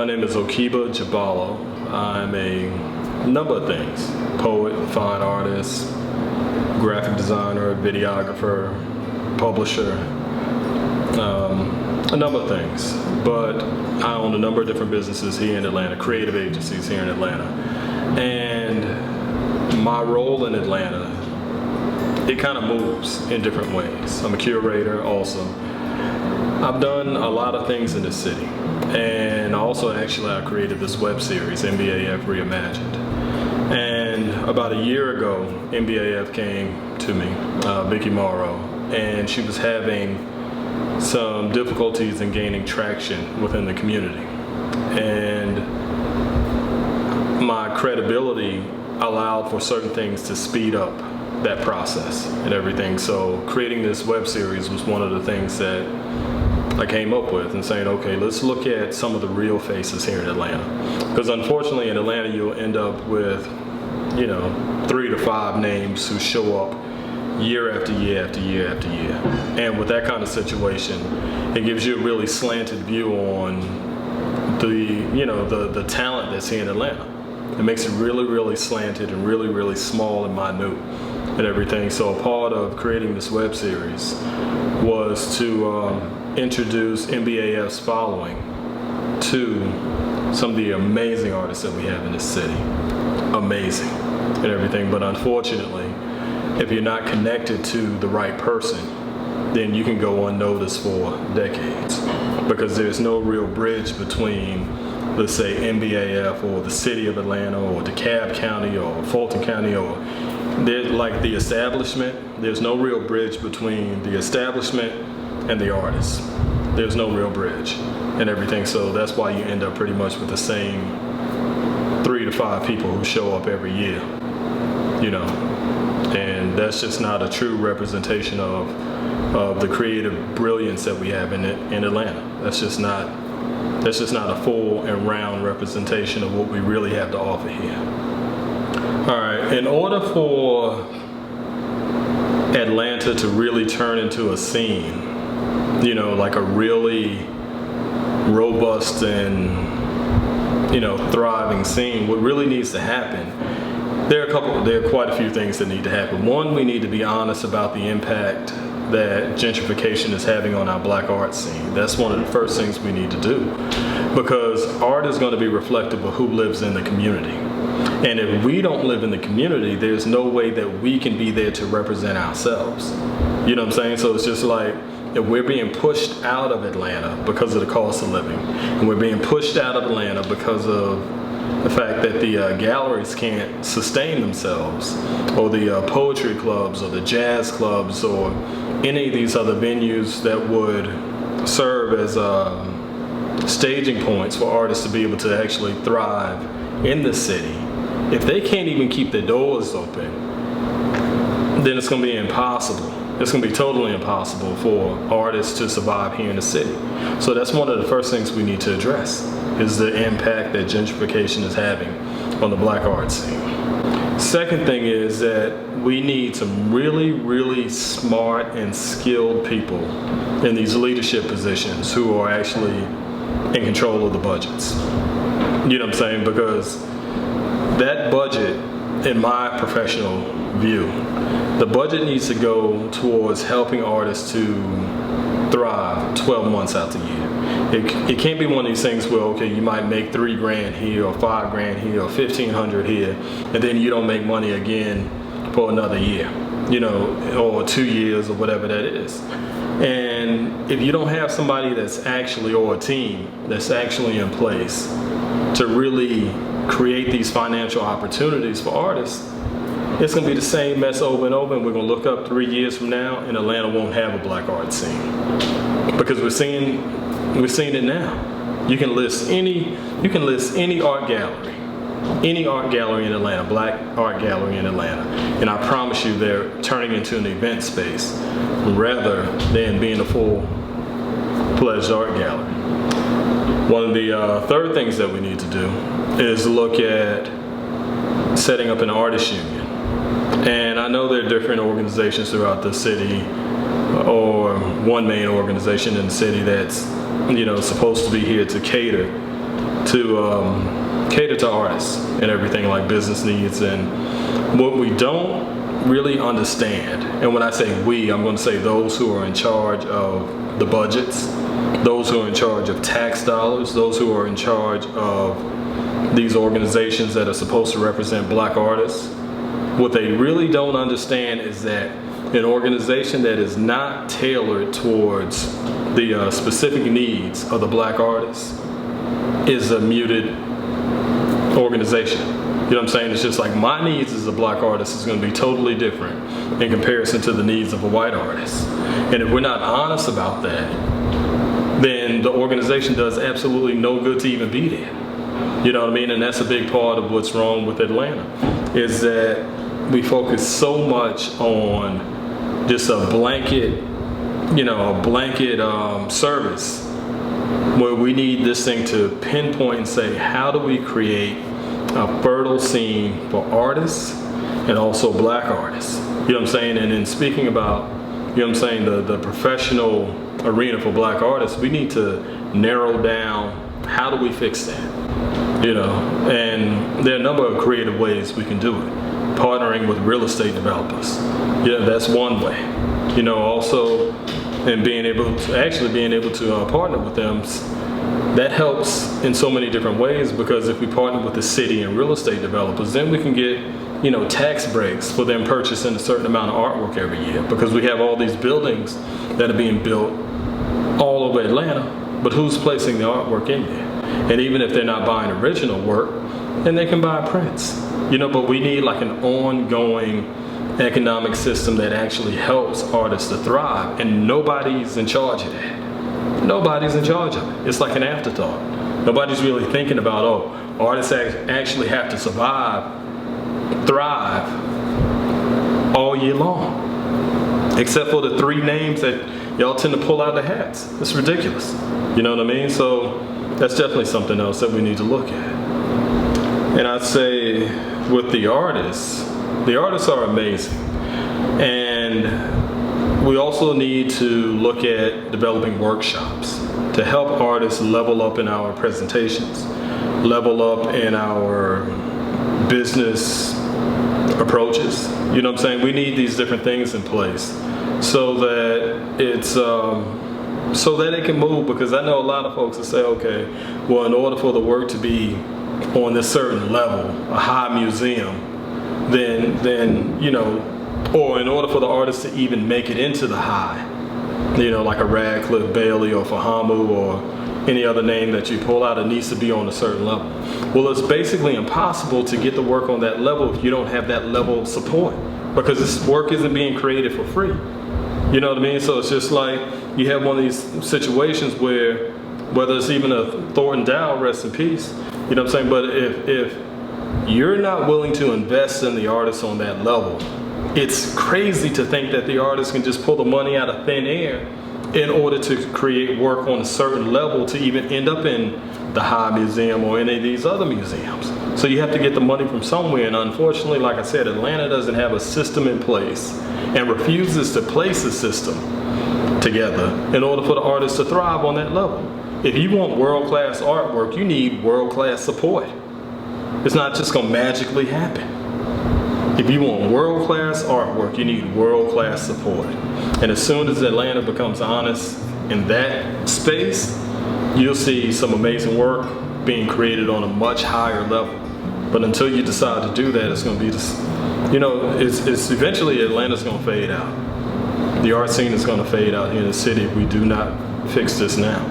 My name is Okeeba Jubalo. I'm a number of things: poet, fine artist, graphic designer, videographer, publisher, a number of things. But I own a number of different businesses here in Atlanta, creative agencies here in Atlanta. And my role in Atlanta, it kind of moves in different ways. I'm a curator also. I've done a lot of things in this city. And also I created this web series, NBAF Reimagined. And about a year ago, NBAF came to me, Vicky Morrow, and she was having some difficulties in gaining traction within the community. And my credibility allowed for certain things to speed up that process and everything. So creating this web series was one of the things that I came up with, and saying, okay, let's look at some of the real faces here in Atlanta. Because unfortunately in Atlanta you'll end up with, 3 to 5 names who show up year after year after year after year. And with that kind of situation, it gives you a really slanted view on the talent that's here in Atlanta. It makes it really, really slanted and really, really small and minute and everything. So a part of creating this web series was to introduce NBAF's following to some of the amazing artists that we have in this city. Amazing and everything. But unfortunately, if you're not connected to the right person, then you can go unnoticed for decades, because there's no real bridge between, let's say, NBAF or the city of Atlanta or DeKalb County or Fulton County, or like the establishment. There's no real bridge between the establishment and the artists. There's no real bridge and everything. So that's why you end up pretty much with the same 3 to 5 people who show up every year, and that's just not a true representation of the creative brilliance that we have in Atlanta. That's just not a full and round representation of what we really have to offer here. All right, in order for Atlanta to really turn into a scene, like a really robust and thriving scene, what really needs to happen, there are quite a few things that need to happen. One, we need to be honest about the impact that gentrification is having on our black art scene. That's one of the first things we need to do, because art is going to be reflective of who lives in the community. And if we don't live in the community, there's no way that we can be there to represent ourselves. You know what I'm saying? So it's just like, if we're being pushed out of Atlanta because of the cost of living, and we're being pushed out of Atlanta because of the fact that the galleries can't sustain themselves, or the poetry clubs or the jazz clubs or any of these other venues that would serve as staging points for artists to be able to actually thrive in the city, if they can't even keep their doors open, then it's going to be impossible. It's going to be totally impossible for artists to survive here in the city. So that's one of the first things we need to address, is the impact that gentrification is having on the black art scene. Second thing is that we need some really, really smart and skilled people in these leadership positions who are actually in control of the budgets. You know what I'm saying? Because that budget, in my professional view, the budget needs to go towards helping artists to thrive 12 months out the year. It can't be one of these things where, okay, you might make $3 grand here or $5 grand here or $1,500 here, and then you don't make money again for another year, or 2 years or whatever that is. And if you don't have somebody that's actually, or a team that's actually in place to really create these financial opportunities for artists, it's going to be the same mess over and over, and we're going to look up 3 years from now and Atlanta won't have a black art scene. Because we're seeing it now. You can list any art gallery in Atlanta, black art gallery in Atlanta, and I promise you they're turning into an event space rather than being a full-fledged art gallery. One of the third things that we need to do is look at setting up an artist union. And I know there are different organizations throughout the city, or one main organization in the city that's supposed to be here to cater cater to artists and everything like business needs. And what we don't really understand, and when I say we, I'm going to say those who are in charge of the budgets, those who are in charge of tax dollars, those who are in charge of these organizations that are supposed to represent black artists, what they really don't understand is that an organization that is not tailored towards the specific needs of the black artists is a muted organization. You know what I'm saying? It's just like my needs as a black artist is going to be totally different in comparison to the needs of a white artist. And if we're not honest about that, then the organization does absolutely no good to even be there. You know what I mean? And that's a big part of what's wrong with Atlanta, is that we focus so much on just a blanket, service, where we need this thing to pinpoint and say, how do we create a fertile scene for artists and also black artists? You know what I'm saying? And in speaking about, the professional arena for black artists, we need to narrow down, how do we fix that? And there are a number of creative ways we can do it. Partnering with real estate developers, that's one way. Also, and being able to partner with them, that helps in so many different ways, because if we partner with the city and real estate developers, then we can get tax breaks for them purchasing a certain amount of artwork every year, because we have all these buildings that are being built all over Atlanta, but who's placing the artwork in there? And even if they're not buying original work, then they can buy prints. But we need like an ongoing economic system that actually helps artists to thrive, and nobody's in charge of that. Nobody's in charge of it. It's like an afterthought. Nobody's really thinking about, artists actually have to thrive all year long, except for the three names that y'all tend to pull out of the hats. It's ridiculous. You know what I mean? So that's definitely something else that we need to look at. And I'd say with the artists are amazing. And we also need to look at developing workshops to help artists level up in our presentations, level up in our business approaches. You know what I'm saying? We need these different things in place so that so that it can move, because I know a lot of folks will say, okay, well, in order for the work to be on this certain level, a high museum, then or in order for the artist to even make it into the high, like a Radcliffe, Bailey, or Fahamu, or any other name that you pull out, it needs to be on a certain level. Well, it's basically impossible to get the work on that level if you don't have that level of support, because this work isn't being created for free. You know what I mean? So it's just like you have one of these situations where, whether it's even a Thornton Dow, rest in peace, you know what I'm saying? But if you're not willing to invest in the artist on that level, it's crazy to think that the artist can just pull the money out of thin air in order to create work on a certain level to even end up in the High Museum or any of these other museums. So you have to get the money from somewhere, and unfortunately, like I said, Atlanta doesn't have a system in place and refuses to place a system together in order for the artists to thrive on that level. If you want world-class artwork, you need world-class support. It's not just gonna magically happen. If you want world-class artwork, you need world-class support. And as soon as Atlanta becomes honest in that space, you'll see some amazing work being created on a much higher level. But until you decide to do that, it's gonna be this, it's eventually Atlanta's gonna fade out. The art scene is gonna fade out here in the city if we do not fix this now.